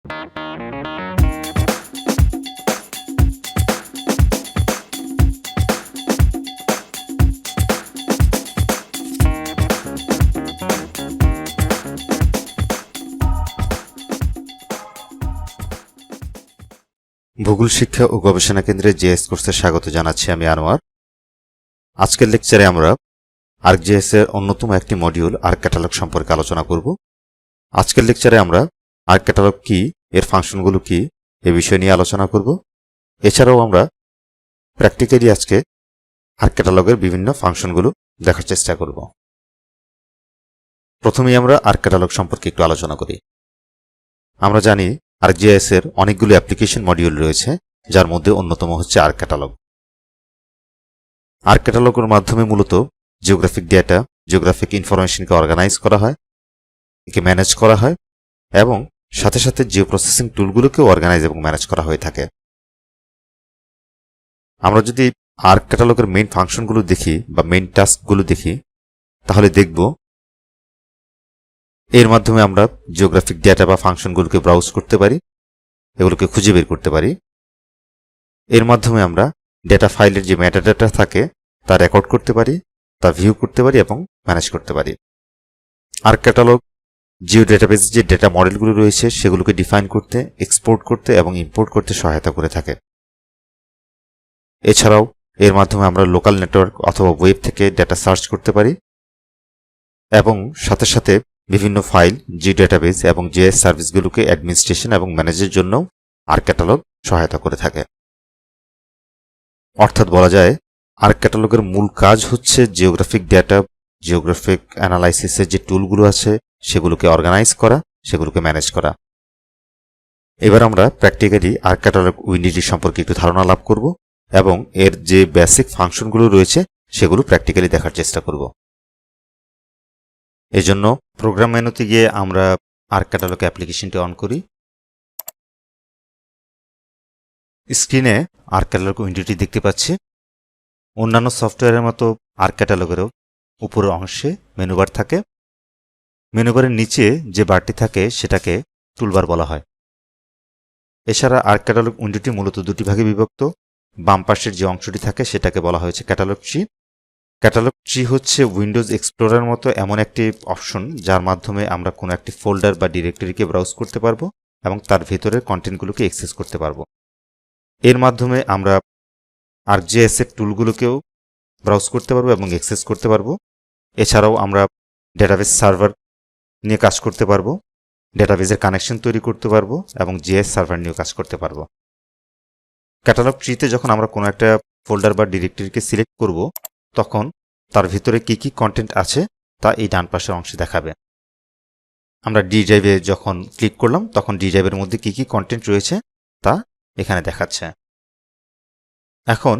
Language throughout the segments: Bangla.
ভূগোল শিক্ষা ও গবেষণা কেন্দ্রের জিএস কোর্সে স্বাগত জানাচ্ছি আমি আনোয়ার। আজকের লেকচারে আমরা আর্কজিএস এর অন্যতম একটি মডিউল আর্ক ক্যাটালগ সম্পর্কে আলোচনা করব। আজকের লেকচারে আমরা আর্ক ক্যাটালগ কি, এর ফাংশনগুলো কি, এ বিষয় নিয়ে আলোচনা করব। এছাড়াও আমরা প্র্যাকটিক্যালি আজকে আর্ক ক্যাটালগের বিভিন্ন ফাংশনগুলো দেখার চেষ্টা করব। প্রথমেই আমরা আর্ক ক্যাটালগ সম্পর্কে একটু আলোচনা করি। আমরা জানি আর্কজিএস এর অনেকগুলো অ্যাপ্লিকেশন মডিউল রয়েছে, যার মধ্যে অন্যতম হচ্ছে আর্ক ক্যাটালগ। আর্ক ক্যাটালগের মাধ্যমে মূলত জিওগ্রাফিক ডেটা, জিওগ্রাফিক ইনফরমেশনকে অর্গানাইজ করা হয়, একে ম্যানেজ করা হয় এবং সাথে সাথে জিও প্রসেসিং টুলগুলোকেও অর্গানাইজ এবং ম্যানেজ করা হয়ে থাকে। আমরা যদি আর্ক ক্যাটালগের মেইন ফাংশনগুলো দেখি বা মেইন টাস্কগুলো দেখি, তাহলে দেখব এর মাধ্যমে আমরা জিওগ্রাফিক ডেটা বা ফাংশনগুলোকে ব্রাউজ করতে পারি, এগুলোকে খুঁজে বের করতে পারি। এর মাধ্যমে আমরা ডেটা ফাইলের যে মেটাডাটা থাকে তা রেকর্ড করতে পারি, তা ভিউ করতে পারি এবং ম্যানেজ করতে পারি। আর্ক ক্যাটালগ জিও ডেটাবেস যে ডেটা মডেলগুলো রয়েছে সেগুলোকে ডিফাইন করতে, এক্সপোর্ট করতে এবং ইম্পোর্ট করতে সহায়তা করে থাকে। এছাড়াও এর মাধ্যমে আমরা লোকাল নেটওয়ার্ক অথবা ওয়েব থেকে ডেটা সার্চ করতে পারি এবং সাথে সাথে বিভিন্ন ফাইল, জিও ডেটাবেস এবং জিএস সার্ভিসগুলোকে অ্যাডমিনিস্ট্রেশন এবং ম্যানেজের জন্য আর্ক ক্যাটালগ সহায়তা করে থাকে। অর্থাৎ বলা যায় আর্ক ক্যাটালগের মূল কাজ হচ্ছে জিওগ্রাফিক ডেটা, জিওগ্রাফিক অ্যানালাইসিসের যে টুলগুলো আছে সেগুলোকে অর্গানাইজ করা, সেগুলোকে ম্যানেজ করা। এবার আমরা প্র্যাকটিক্যালি আর্ক ক্যাটালগ উইন্ডোটি সম্পর্কে একটু ধারণা লাভ করব এবং এর যে বেসিক ফাংশনগুলো রয়েছে সেগুলো প্র্যাকটিক্যালি দেখার চেষ্টা করব। এজন্য প্রোগ্রাম মেনুতে গিয়ে আমরা আর্ক ক্যাটালগ অ্যাপ্লিকেশনটি অন করি। স্ক্রিনে আর্ক ক্যাটালগ উইন্ডোটি দেখতে পাচ্ছি। অন্যান্য সফটওয়্যারের মতো আর্ক ক্যাটালগেরও উপরের অংশে মেনুবার থাকে। মেনুবারের নিচে যে বারটি থাকে সেটাকে টুলবার বলা হয়। এছাড়া আর্ক ক্যাটালগ উইন্ডোটি মূলত দুটি ভাগে বিভক্ত। বাম পাশের যে অংশটি থাকে সেটাকে বলা হয়েছে ক্যাটালগ ট্রি। ক্যাটালগ ট্রি হচ্ছে উইন্ডোজ এক্সপ্লোরার মতো এমন একটি অপশন যার মাধ্যমে আমরা কোনো একটি ফোল্ডার বা ডিরেক্টরিকে ব্রাউজ করতে পারবো এবং তার ভেতরের কন্টেন্টগুলোকে অ্যাক্সেস করতে পারবো। এর মাধ্যমে আমরা আর্কজিএস এর টুলগুলোকেও ব্রাউজ করতে পারবো এবং অ্যাক্সেস করতে পারবো। এছাড়াও আমরা ডেটাবেস সার্ভার নিয়ে কাজ করতে পারবো, ডেটাবেসের কানেকশন তৈরি করতে পারবো এবং জিএস সার্ভার নিয়েও কাজ করতে পারবো। ক্যাটালগ ট্রিতে যখন আমরা কোনো একটা ফোল্ডার বা ডিরেক্টরিকে সিলেক্ট করব, তখন তার ভিতরে কি কি কন্টেন্ট আছে তা এই ডান পাশের অংশে দেখাবে। আমরা ডি ড্রাইভে যখন ক্লিক করলাম তখন ডি ড্রাইভের মধ্যে কি কি কন্টেন্ট রয়েছে তা এখানে দেখাচ্ছে। এখন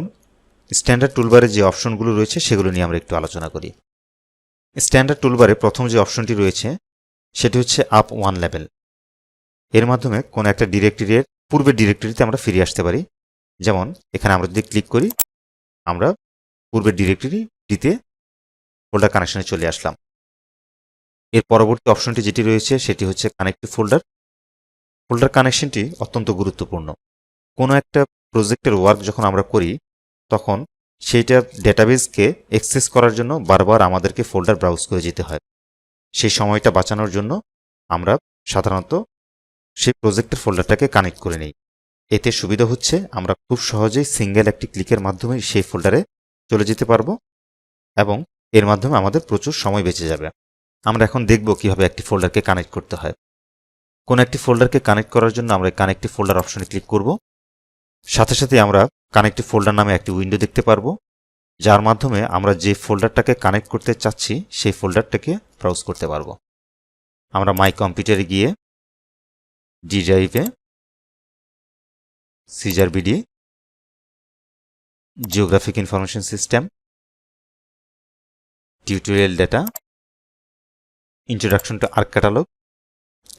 স্ট্যান্ডার্ড টুলবারে যে অপশনগুলো রয়েছে সেগুলো নিয়ে আমরা একটু আলোচনা করি। স্ট্যান্ডার্ড টুলবারে প্রথম যে অপশনটি রয়েছে সেটি হচ্ছে আপ ওয়ান লেভেল। এর মাধ্যমে কোনো একটা ডিরেক্টরির পূর্বের ডিরেক্টরিতে আমরা ফিরে আসতে পারি। যেমন এখানে আমরা যদি ক্লিক করি, আমরা পূর্বের ডিরেক্টরিটিতে ফোল্ডার কানেকশনে চলে আসলাম। এর পরবর্তী অপশনটি যেটি রয়েছে সেটি হচ্ছে কানেক্টিভ ফোল্ডার। ফোল্ডার কানেকশনটি অত্যন্ত গুরুত্বপূর্ণ। কোনো একটা প্রজেক্টের ওয়ার্ক যখন আমরা করি তখন সেইটা ডেটাবেসকে অ্যাক্সেস করার জন্য বারবার আমাদেরকে ফোল্ডার ব্রাউজ করে যেতে হয়। সেই সময়টা বাঁচানোর জন্য আমরা সাধারণত সেই প্রজেক্টের ফোল্ডারটাকে কানেক্ট করে নিই। এতে সুবিধা হচ্ছে আমরা খুব সহজেই সিঙ্গেল একটি ক্লিকের মাধ্যমে সেই ফোল্ডারে চলে যেতে পারবো এবং এর মাধ্যমে আমাদের প্রচুর সময় বেঁচে যাবে। আমরা এখন দেখব কিভাবে একটি ফোল্ডারকে কানেক্ট করতে হয়। কোন একটি ফোল্ডারকে কানেক্ট করার জন্য আমরা কানেক্টিভ ফোল্ডার অপশনে ক্লিক করব। সাথে সাথে আমরা কানেক্টিভ ফোল্ডার নামে একটি উইন্ডো দেখতে পারবো, যার মাধ্যমে আমরা যে ফোল্ডারটাকে কানেক্ট করতে চাচ্ছি সেই ফোল্ডারটাকে ব্রাউজ করতে পারবো। আমরা মাই কম্পিউটারে গিয়ে ডি ড্রাইভে সিজারবিডি, geographic information system, tutorial data, introduction to ArcCatalog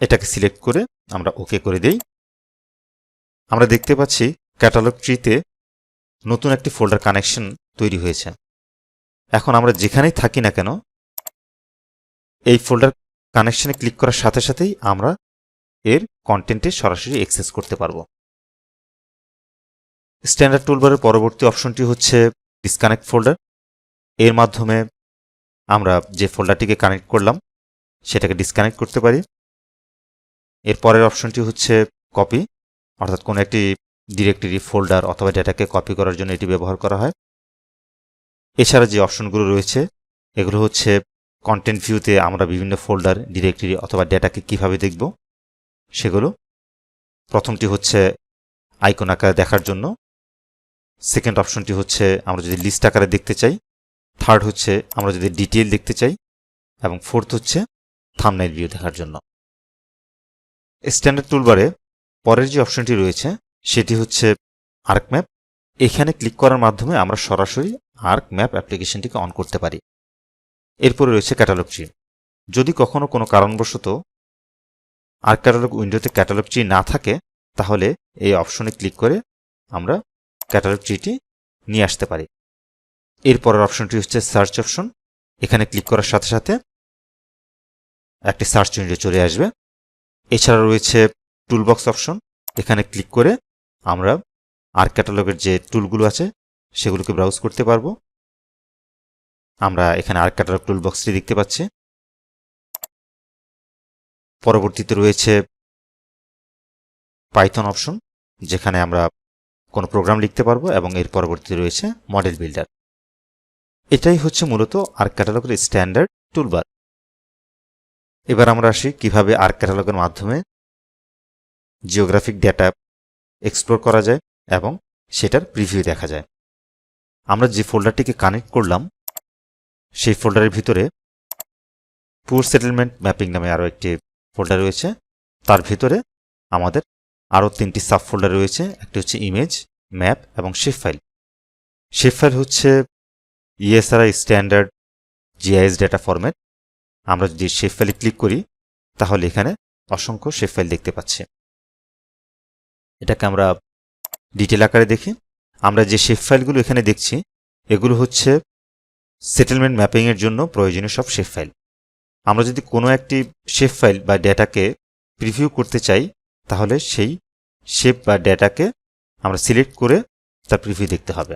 এটাকে সিলেক্ট করে আমরা ওকে করে দেই। আমরা দেখতে পাচ্ছি ক্যাটালগ ট্রিতে নতুন একটি ফোল্ডার কানেকশন তৈরি হয়েছে। এখন আমরা যেখানেই থাকি না কেন এই ফোল্ডার কানেকশনে ক্লিক করার সাথে সাথেই আমরা এর কন্টেন্টে সরাসরি অ্যাক্সেস করতে পারবো। স্ট্যান্ডার্ড টুলবারের পরবর্তী অপশনটি হচ্ছে ডিসকানেক্ট ফোল্ডার। এর মাধ্যমে আমরা যে ফোল্ডারটিকে কানেক্ট করলাম সেটাকে ডিসকানেক্ট করতে পারি। এর পরের অপশনটি হচ্ছে কপি, অর্থাৎ কোনো একটি ডিরেক্টরি, ফোল্ডার অথবা ডেটাকে কপি করার জন্য এটি ব্যবহার করা হয়। এছাড়া যে অপশনগুলো রয়েছে এগুলো হচ্ছে কন্টেন্ট ভিউতে আমরা বিভিন্ন ফোল্ডার, ডিরেক্টরি অথবা ডেটাকে কিভাবে দেখব সেগুলো। প্রথমটি হচ্ছে আইকন আকারে দেখার জন্য, সেকেন্ড অপশনটি হচ্ছে আমরা যদি লিস্ট আকারে দেখতে চাই, থার্ড হচ্ছে আমরা যদি ডিটেইল দেখতে চাই, এবং ফোর্থ হচ্ছে থাম্বনেইল ভিউ দেখার জন্য। স্ট্যান্ডার্ড টুলবারে পরের যে অপশনটি রয়েছে সেটি হচ্ছে আর্ক ম্যাপ। এখানে ক্লিক করার মাধ্যমে আমরা সরাসরি আর্ক ম্যাপ অ্যাপ্লিকেশনটিকে অন করতে পারি। এরপরে রয়েছে ক্যাটালগ ট্রি। যদি কখনো কোনো কারণবশত আর্ক ক্যাটালগ উইন্ডোতে ক্যাটালগ ট্রি না থাকে তাহলে এই অপশনে ক্লিক করে আমরা ক্যাটালগ ট্রিটি নিয়ে আসতে পারি। এরপরের অপশনটি হচ্ছে সার্চ অপশন। এখানে ক্লিক করার সাথে সাথে একটি সার্চ উইন্ডো চলে আসবে। এছাড়া রয়েছে টুলবক্স অপশন। এখানে ক্লিক করে আমরা আর্ক ক্যাটালগের যে টুলগুলো আছে সেগুলোকে ব্রাউজ করতে পারবো। আমরা এখানে আর্ক ক্যাটালগ টুলবক্সটি দেখতে পাচ্ছি। পরবর্তীতে রয়েছে পাইথন অপশন, যেখানে আমরা কোনো প্রোগ্রাম লিখতে পারবো, এবং এর পরবর্তীতে রয়েছে মডেল বিল্ডার। এটাই হচ্ছে মূলত আর্ক ক্যাটালগের স্ট্যান্ডার্ড টুলবার। এবার আমরা আসি কিভাবে আর্ক ক্যাটালগের মাধ্যমে জিওগ্রাফিক ডেটা এক্সপ্লোর করা যায় এবং সেটার প্রিভিউ দেখা যায়। আমরা যে ফোল্ডারটিকে কানেক্ট করলাম সেই ফোল্ডারের ভিতরে পুর সেটেলমেন্ট ম্যাপিং নামে আরও একটি ফোল্ডার রয়েছে। তার ভিতরে আমাদের আরও 3টি সাব ফোল্ডার রয়েছে। একটি হচ্ছে ইমেজ, ম্যাপ এবং শেপ ফাইল। শেপ ফাইল হচ্ছে ইএসআরআই স্ট্যান্ডার্ড জিআইএস ডেটা ফরম্যাট। আমরা যদি শেপ ফাইলে ক্লিক করি তাহলে এখানে অসংখ্য শেপ ফাইল দেখতে পাচ্ছি। এটাকে আমরা ডিটেল আকারে দেখি। আমরা যে শেপ ফাইলগুলো এখানে দেখছি এগুলো হচ্ছে সেটেলমেন্ট ম্যাপিংয়ের জন্য প্রয়োজনীয় সব শেপ ফাইল। আমরা যদি কোনো একটি শেপ ফাইল বা ডেটাকে প্রিভিউ করতে চাই তাহলে সেই শেপ বা ডেটাকে আমরা সিলেক্ট করে তার প্রিভিউ দেখতে হবে।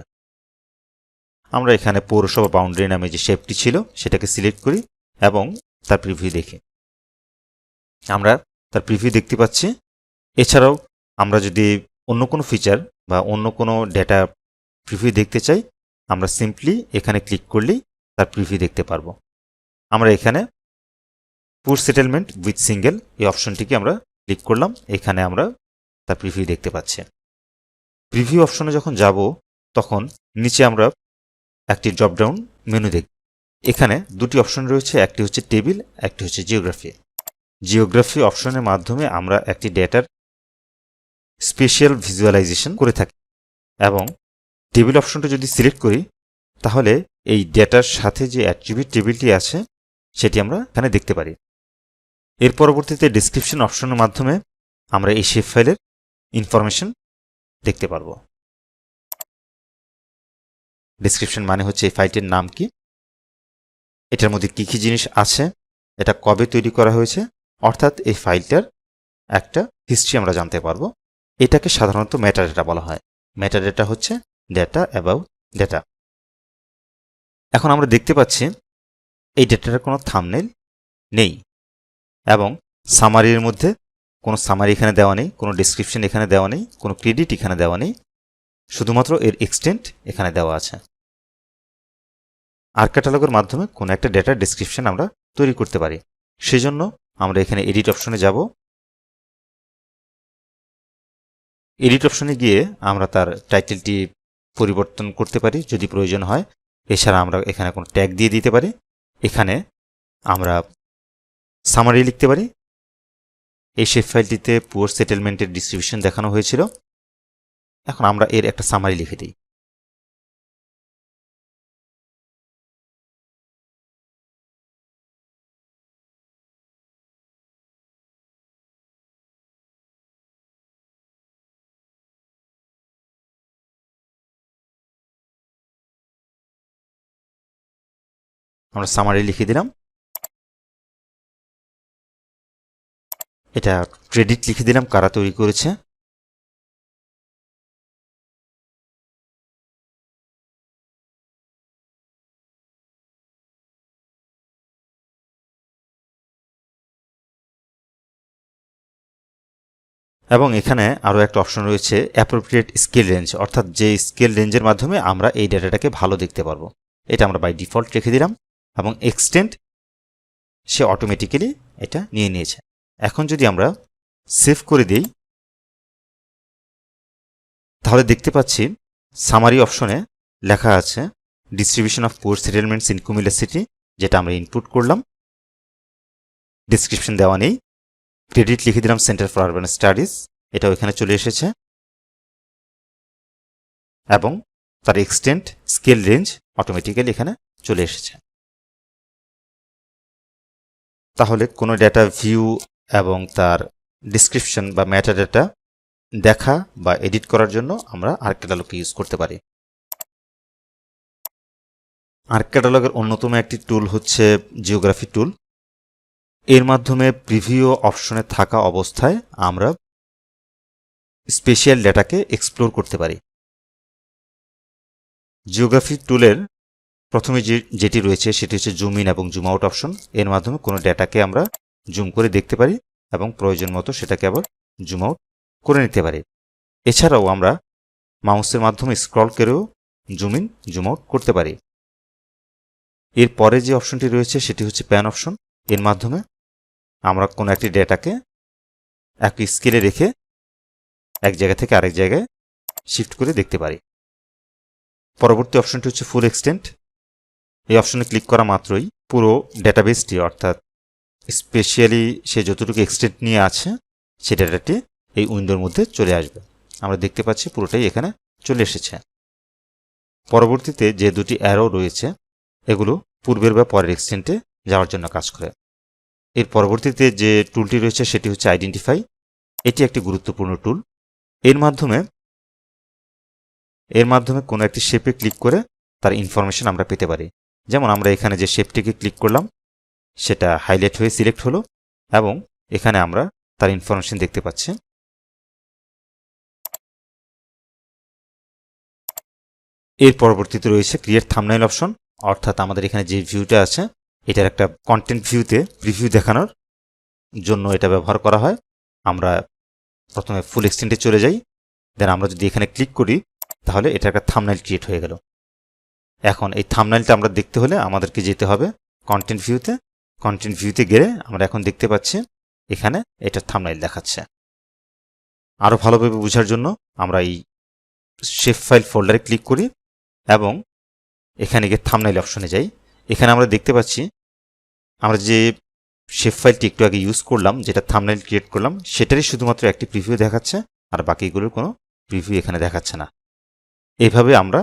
আমরা এখানে পৌরসভা বাউন্ডারি নামে যে শেপটি ছিল সেটাকে সিলেক্ট করি এবং তার প্রিভিউ দেখি। আমরা তার প্রিভিউ দেখতে পাচ্ছি। এছাড়াও আমরা যদি অন্য কোনো ফিচার বা অন্য কোনো ডেটা প্রিভিউ দেখতে চাই আমরা সিম্পলি এখানে ক্লিক করলেই তার প্রিভিউ দেখতে পারবো। আমরা এখানে পুর সেটেলমেন্ট উইথ সিঙ্গেল এই অপশনটিকে আমরা ক্লিক করলাম। এখানে আমরা তার প্রিভিউ দেখতে পাচ্ছি। প্রিভিউ অপশনে যখন যাব তখন নিচে আমরা একটি ড্রপডাউন মেনু দেখব। এখানে দুটি অপশন রয়েছে, একটি হচ্ছে টেবিল, একটি হচ্ছে জিওগ্রাফি। জিওগ্রাফি অপশনের মাধ্যমে আমরা একটি ডেটার স্পেশাল ভিজুয়ালাইজেশন করে থাকি, এবং টেবিল অপশনটা যদি সিলেক্ট করি তাহলে এই ডেটার সাথে যে অ্যাট্রিবিউট টেবিলটি আছে সেটি আমরা এখানে দেখতে পারি। এর পরবর্তীতে ডেসক্রিপশন অপশনের মাধ্যমে আমরা এই শেপ ফাইলের ইনফরমেশন দেখতে পারবো। ডেসক্রিপশন মানে হচ্ছে এই ফাইলটির নাম কি, এটার মধ্যে কি কি জিনিস আছে, এটা কবে তৈরি করা হয়েছে, অর্থাৎ এই ফাইলটার একটা হিস্ট্রি আমরা জানতে পারবো। এটাকে সাধারণত মেটাডেটা বলা হয়। মেটাডেটা হচ্ছে ডেটা অ্যাবাউট ডেটা। এখন আমরা দেখতে পাচ্ছি এই ডেটাটার কোনো থাম্বনেইল নেই, এবং সামারির মধ্যে কোনো সামারি এখানে দেওয়া নেই, কোনো ডেসক্রিপশন এখানে দেওয়া নেই, কোনো ক্রেডিট এখানে দেওয়া নেই, শুধুমাত্র এর এক্সটেন্ট এখানে দেওয়া আছে। আর্ক ক্যাটালগের মাধ্যমে কোনো একটা ডেটার ডেসক্রিপশন আমরা তৈরি করতে পারি। সেজন্য আমরা এখানে এডিট অপশনে যাব। এডিট অপশনে গিয়ে আমরা তার টাইটেলটি পরিবর্তন করতে পারি যদি প্রয়োজন হয়। এছাড়া আমরা এখানে কোনো ট্যাগ দিয়ে দিতে পারি। এখানে আমরা সামারি লিখতে পারি। এই শেপ ফাইলটিতে পুয়ার সেটেলমেন্টের ডিস্ট্রিবিউশন দেখানো হয়েছিল। এখন আমরা এর একটা সামারি লিখে দিই। আমরা সামারি লিখে দিলাম। এটা ক্রেডিট লিখে দিলাম কারা তৈরি করেছে। এবং এখানে আরও একটা অপশন রয়েছে অ্যাপ্রোপ্রিয়েট স্কেল রেঞ্জ, অর্থাৎ যে স্কেল রেঞ্জের মাধ্যমে আমরা এই ডেটাটাকে ভালো দেখতে পারবো। এটা আমরা বাই ডিফল্ট রেখে দিলাম এবং এক্সটেন্ড সে অটোমেটিক্যালি এটা নিয়ে নিয়েছে। এখন যদি আমরা সেভ করে দিই তাহলে দেখতে পাচ্ছি সামারি অপশনে লেখা আছে distribution of poor settlements in Comilla city, যেটা আমরা ইনপুট করলাম। ডিসক্রিপশন দেওয়া নেই, ক্রেডিট লিখে দিলাম সেন্টার ফর আরবান স্টাডিজ, এটাও এখানে চলে এসেছে এবং তার এক্সটেন্ট স্কেল রেঞ্জ অটোমেটিক্যালি এখানে চলে এসেছে। তাহলে কোনো ডেটা ভিউ এবং তার ডিসক্রিপশন বা মেটা ডেটা দেখা বা এডিট করার জন্য আমরা আর্ক ক্যাটালগকে ইউজ করতে পারি। আর্ক ক্যাটালগের অন্যতম একটি টুল হচ্ছে জিওগ্রাফি টুল। এর মাধ্যমে প্রিভিউ অপশনে থাকা অবস্থায় আমরা স্পেশাল ডেটাকে এক্সপ্লোর করতে পারি। জিওগ্রাফি টুলের প্রথমে যেটি রয়েছে সেটি হচ্ছে জুম ইন এবং জুম আউট অপশন। এর মাধ্যমে কোনো ডেটাকে আমরা জুম করে দেখতে পারি এবং প্রয়োজন মতো সেটাকে আবার জুম আউট করে নিতে পারি। এছাড়াও আমরা মাউসের মাধ্যমে স্ক্রল করেও জুম ইন জুম আউট করতে পারি। এর পরে যে অপশনটি রয়েছে সেটি হচ্ছে প্যান অপশন। এর মাধ্যমে আমরা কোনো একটি ডেটাকে একই স্কেলে রেখে এক জায়গা থেকে আরেক জায়গায় শিফট করে দেখতে পারি। পরবর্তী অপশনটি হচ্ছে ফুল এক্সটেন্ট। এই অপশনে ক্লিক করা মাত্রই পুরো ডেটাবেসটি, অর্থাৎ স্পেশালি সে যতটুকু এক্সটেন্ট নিয়ে আছে সে ডেটাটি এই উইন্ডোর মধ্যে চলে আসবে। আমরা দেখতে পাচ্ছি পুরোটাই এখানে চলে এসেছে। পরবর্তীতে যে দুটি অ্যারো রয়েছে এগুলো পূর্বের বা পরের এক্সটেন্টে যাওয়ার জন্য কাজ করে। এর পরবর্তীতে যে টুলটি রয়েছে সেটি হচ্ছে আইডেন্টিফাই। এটি একটি গুরুত্বপূর্ণ টুল। এর মাধ্যমে কোনো একটি শেপে ক্লিক করে তার ইনফরমেশন আমরা পেতে পারি। যেমন আমরা এখানে যে শেপটিকে ক্লিক করলাম সেটা হাইলাইট হয়ে সিলেক্ট হলো এবং এখানে আমরা তার ইনফরমেশন দেখতে পাচ্ছি। এর পরবর্তীতে রয়েছে ক্রিয়েট থাম্বনেইল অপশন, অর্থাৎ আমাদের এখানে যে ভিউটা আছে এটার একটা কন্টেন্ট ভিউতে প্রিভিউ দেখানোর জন্য এটা ব্যবহার করা হয়। আমরা প্রথমে ফুল এক্সটেন্টে চলে যাই, দেন আমরা যদি এখানে ক্লিক করি তাহলে এটা একটা থাম্বনেইল ক্রিয়েট হয়ে গেল। এখন এই থাম্বনেইলটা আমরা দেখতে হলে আমাদেরকে যেতে হবে কন্টেন্ট ভিউতে। কন্টেন্ট ভিউতে গেলে আমরা এখন দেখতে পাচ্ছি এখানে এটা থাম্বনেইল দেখাচ্ছে। আরও ভালোভাবে বোঝার জন্য আমরা এই শেপ ফাইল ফোল্ডারে ক্লিক করি এবং এখানে গিয়ে থাম্বনেইল অপশনে যাই। এখানে আমরা দেখতে পাচ্ছি আমরা যে শেপ ফাইলটি একটু আগে ইউজ করলাম, যেটা থাম্বনেইল ক্রিয়েট করলাম, সেটারই শুধুমাত্র একটি প্রিভিউ দেখাচ্ছে আর বাকিগুলোর কোনো প্রিভিউ এখানে দেখাচ্ছে না। এইভাবে আমরা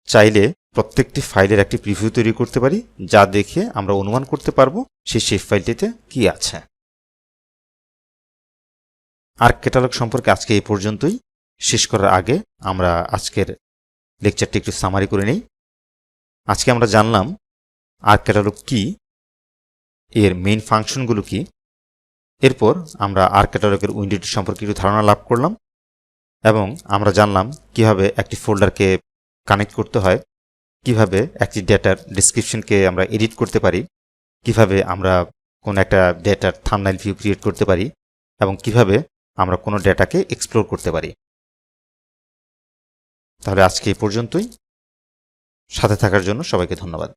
চাইলে প্রত্যেকটি ফাইলের একটি প্রিভিউ তৈরি করতে পারি, যা দেখে আমরা অনুমান করতে পারবো সেই শেপ ফাইলটিতে কি আছে। আর্ক ক্যাটালগ সম্পর্কে আজকে এই পর্যন্তই। শেষ করার আগে আমরা আজকের লেকচারটি একটু সামারি করে নেই। আজকে আমরা জানলাম আর্ক ক্যাটালগ কি, এর মেইন ফাংশনগুলো কি। এরপর আমরা আর্ক ক্যাটালগের উইন্ডোটি সম্পর্কে একটু ধারণা লাভ করলাম এবং আমরা জানলাম কিভাবে একটি ফোল্ডারকে কানেক্ট করতে হয়, কিভাবে একটি ডেটার ডিসক্রিপশনকে আমরা এডিট করতে পারি, কিভাবে আমরা কোনো একটা ডেটার থাম্বনেইল ভিউ ক্রিয়েট করতে পারি এবং কিভাবে আমরা কোনো ডেটাকে এক্সপ্লোর করতে পারি। তাহলে আজকে এই পর্যন্তই। সাথে থাকার জন্য সবাইকে ধন্যবাদ।